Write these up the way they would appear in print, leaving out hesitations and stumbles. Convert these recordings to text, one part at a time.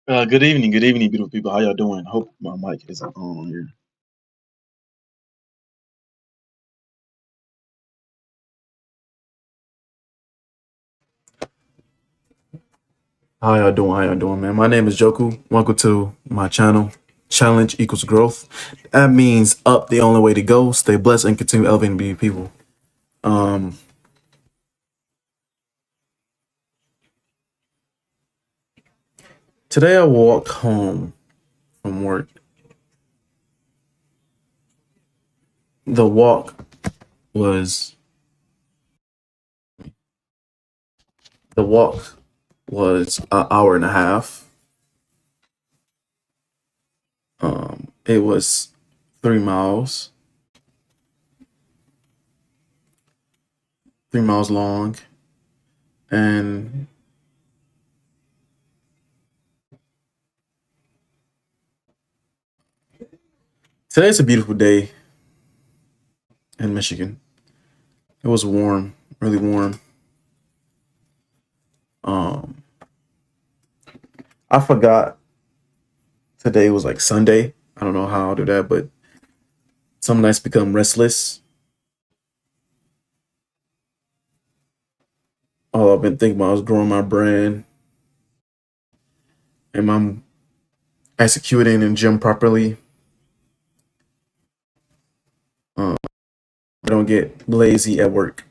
Good evening, beautiful people. How y'all doing? Hope my mic is on here. How y'all doing? How y'all doing, man? My name is Joku. Welcome to my channel. Challenge equals growth. That means up the only way to go. Stay blessed and continue elevating be people. Um, Today I walked home from work. The walk was the walk was an hour and a half. It was 3 miles, 3 miles long, and today's a beautiful day in Michigan. It was warm, really warm. Um, I forgot today was like Sunday. I don't know how I'll do that, but some nights become restless. All I've been thinking about is growing my brand. Am I executing in gym properly? Um, I don't get lazy at work.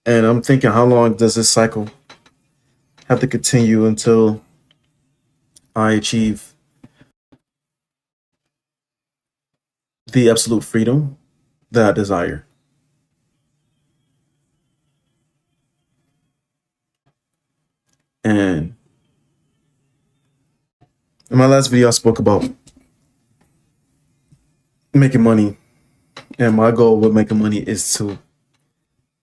And I'm thinking, how long does this cycle have to continue until I achieve the absolute freedom that I desire? And in my last video, I spoke about making money. And my goal with making money is to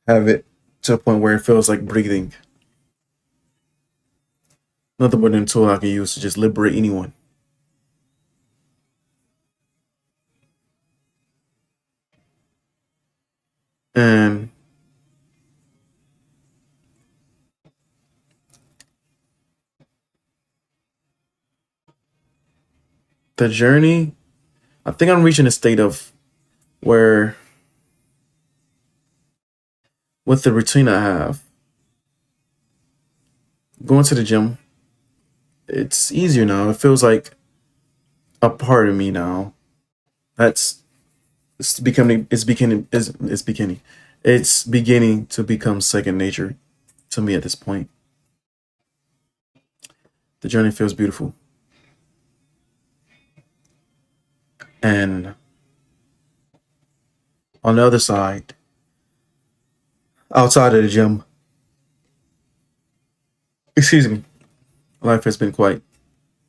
have it to a point where it feels like breathing. Nothing but a tool I can use to just liberate anyone. And the journey, I think I'm reaching a state of where, with the routine I have, going to the gym, it's easier now. It feels like a part of me now. That's it's beginning to become second nature to me at this point. The journey feels beautiful. And on the other side, outside of the gym, excuse me, life has been quite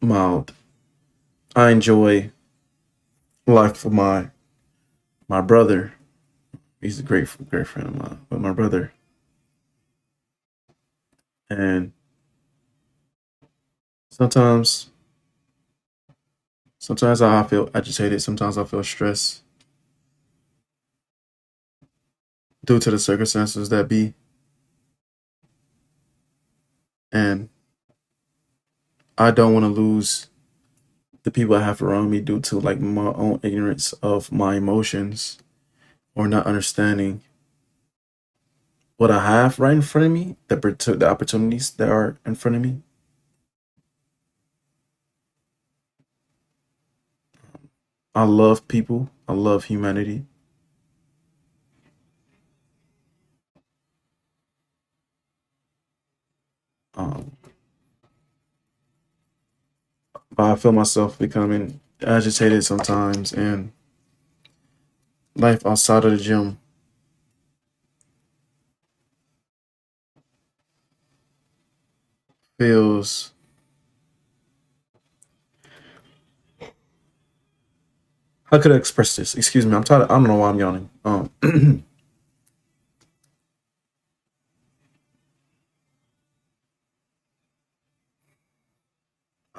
mild. I enjoy life with my brother. He's a great friend of mine, but my brother. And sometimes sometimes I feel agitated, sometimes I feel stressed due to the circumstances that be. And I don't want to lose the people I have around me due to like my own ignorance of my emotions or not understanding what I have right in front of me, the opportunities that are in front of me. I love people. I love humanity. Um, but I feel myself becoming agitated sometimes, and life outside of the gym feels. How could I express this? Excuse me. I'm tired. I don't know why I'm yawning. I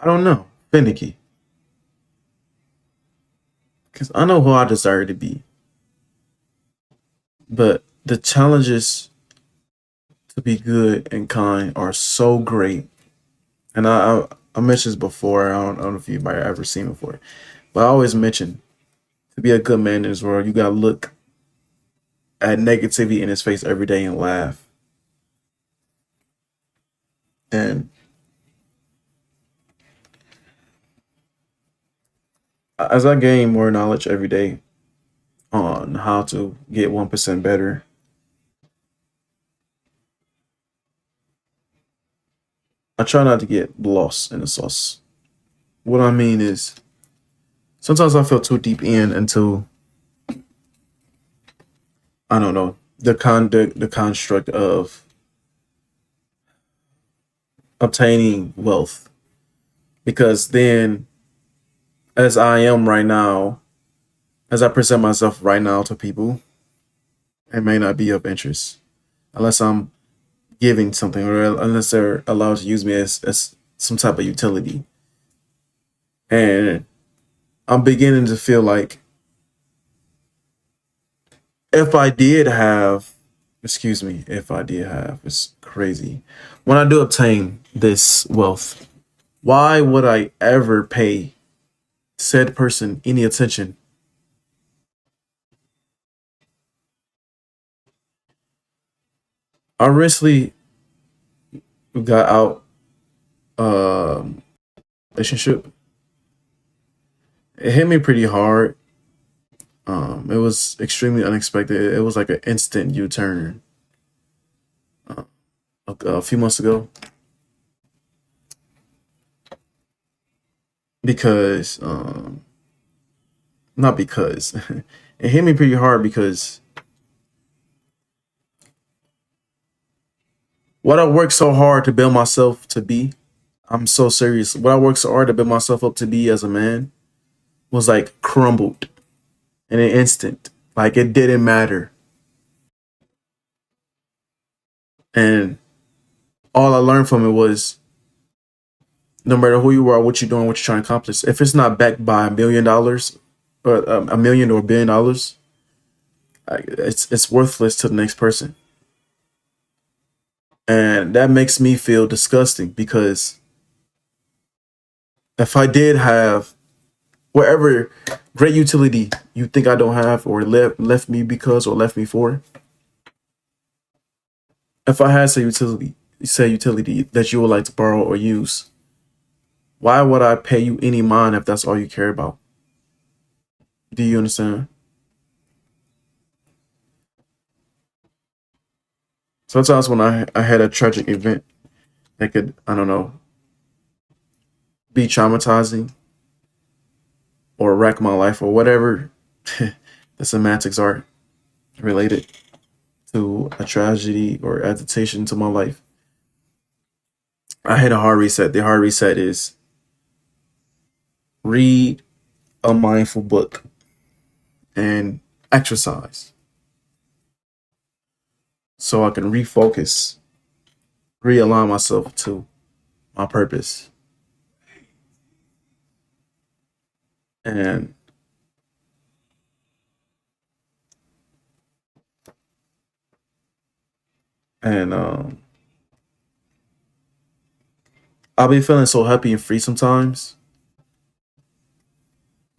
don't know. Finicky, because I know who I desire to be, but the challenges to be good and kind are so great. And I mentioned this before. I don't know if you've ever seen it before, but I always mention to be a good man in this world, you gotta look at negativity in his face every day and laugh. And as I gain more knowledge every day on how to get 1% better, I try not to get lost in the sauce. What I mean is, sometimes I feel too deep into I don't know the construct of obtaining wealth, because then, as I am right now, as I present myself right now to people, it may not be of interest unless I'm giving something, or unless they're allowed to use me as some type of utility. And I'm beginning to feel like if I did have, excuse me, if I did have, it's crazy. When I do obtain this wealth, why would I ever pay said person any attention? I recently got out relationship. It hit me pretty hard. It was extremely unexpected. It was like an instant U-turn a few months ago, because not because it hit me pretty hard because what I worked so hard to build myself to be. I'm so serious. What I worked so hard to build myself up to be as a man was like crumbled in an instant. Like it didn't matter. And all I learned from it was no matter who you are, what you're doing, what you're trying to accomplish, if it's not backed by $1 million or a million or $1 billion, it's worthless to the next person. And that makes me feel disgusting because if I did have whatever great utility you think I don't have, or left me because, or left me for, if I had say utility that you would like to borrow or use, why would I pay you any mind if that's all you care about? Do you understand? Sometimes when I had a tragic event that could, I don't know, be traumatizing or wreck my life or whatever the semantics are related to a tragedy or agitation to my life, I had a hard reset. The hard reset is read a mindful book and exercise so I can refocus, realign myself to my purpose. And and I'll be feeling so happy and free sometimes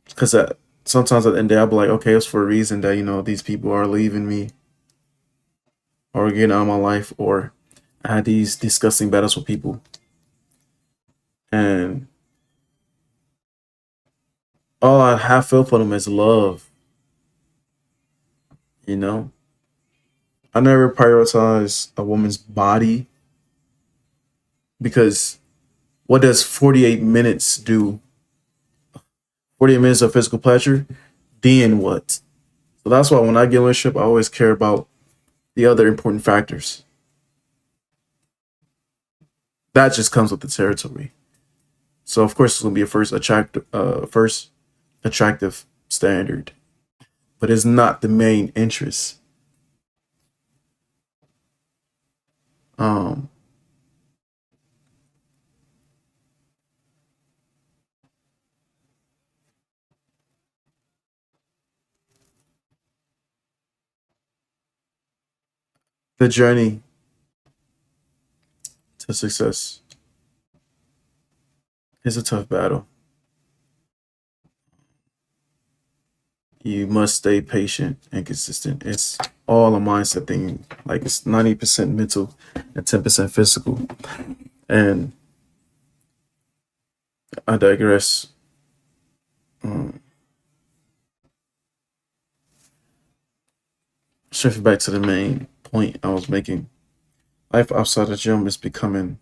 because sometimes at the end of the day I'll be like, okay, it's for a reason that these people are leaving me or getting out of my life, or I had these disgusting battles with people, and all I have felt for them is love. You know, I never prioritize a woman's body because what does 48 minutes do? 48 minutes of physical pleasure, then what? So that's why when I get in a relationship, I always care about the other important factors. That just comes with the territory. So of course it's gonna be a first attractive standard, but it's not the main interest. Um, the journey to success. It's a tough battle. You must stay patient and consistent. It's all a mindset thing. Like it's 90% mental and 10% physical. And I digress. Um, Shifting back to the main point I was making, life outside the gym is becoming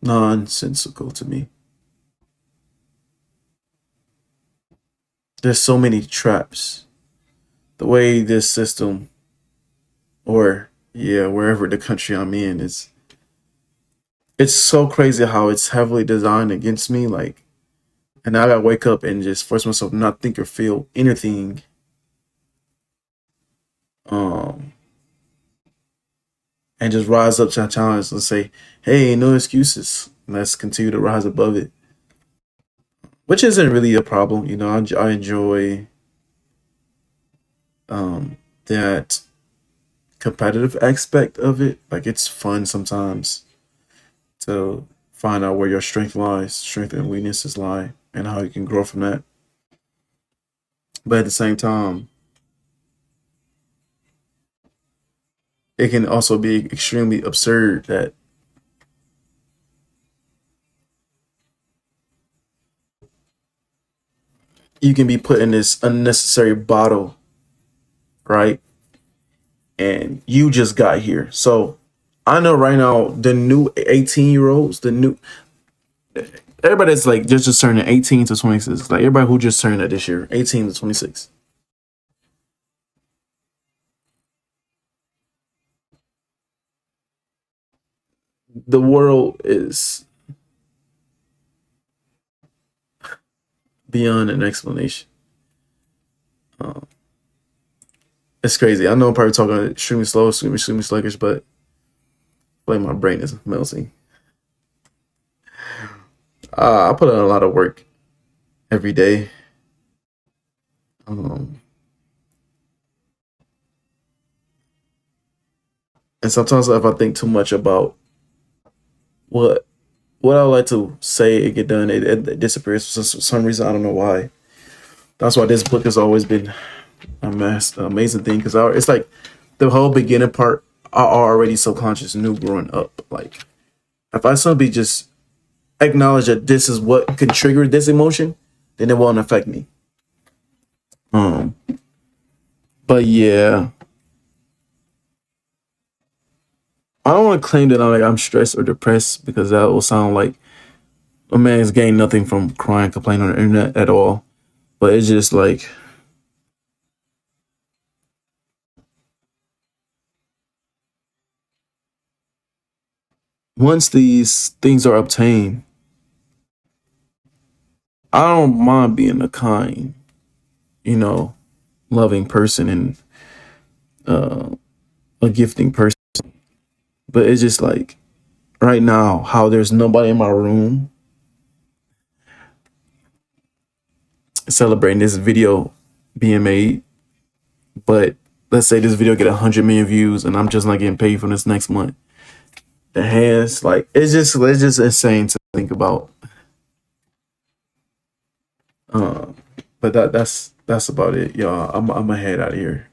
nonsensical to me. There's so many traps. The way this system, or yeah, wherever the country I'm in, is it's so crazy how it's heavily designed against me. Like, and now I gotta wake up and just force myself to not think or feel anything. Um, and just rise up to the challenge and say, "Hey, no excuses. Let's continue to rise above it." Which isn't really a problem, you know. I enjoy that competitive aspect of it. Like it's fun sometimes to find out where your strength and weaknesses lie, and how you can grow from that. But at the same time, it can also be extremely absurd that you can be put in this unnecessary bottle, right? And you just got here. So I know right now the new 18-year-olds, the new everybody that's like just turning 18 to 26, like everybody who just turned that this year, 18 to 26. The world is beyond an explanation. Um, it's crazy. I know I'm probably talking extremely slow, extremely sluggish, but like my brain is melting. I put in a lot of work every day. Um, and sometimes if I think too much about what what I would like to say and get done, it disappears for some reason. I don't know why. That's why this book has always been amazing thing, because it's like the whole beginning part I already subconscious knew growing up. Like if I suddenly just acknowledge that this is what could trigger this emotion, then it won't affect me. Um, but yeah, I don't want to claim that I'm stressed or depressed, because that will sound like a man's gained nothing from crying, complaining on the internet at all. But it's just like once these things are obtained, I don't mind being a kind, you know, loving person and uh, a gifting person. But it's just like right now, how there's nobody in my room celebrating this video being made. But let's say this video get 100 million views, and I'm just not getting paid for this next month. The hands, like it's just insane to think about. Uh, but that's about it, y'all. I'm gonna head out of here.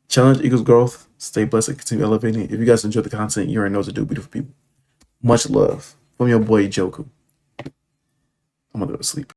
Challenge equals growth. Stay blessed and continue elevating. If you guys enjoy the content, you already know what to do, beautiful people. Much love from your boy Joku. I'm gonna go to sleep.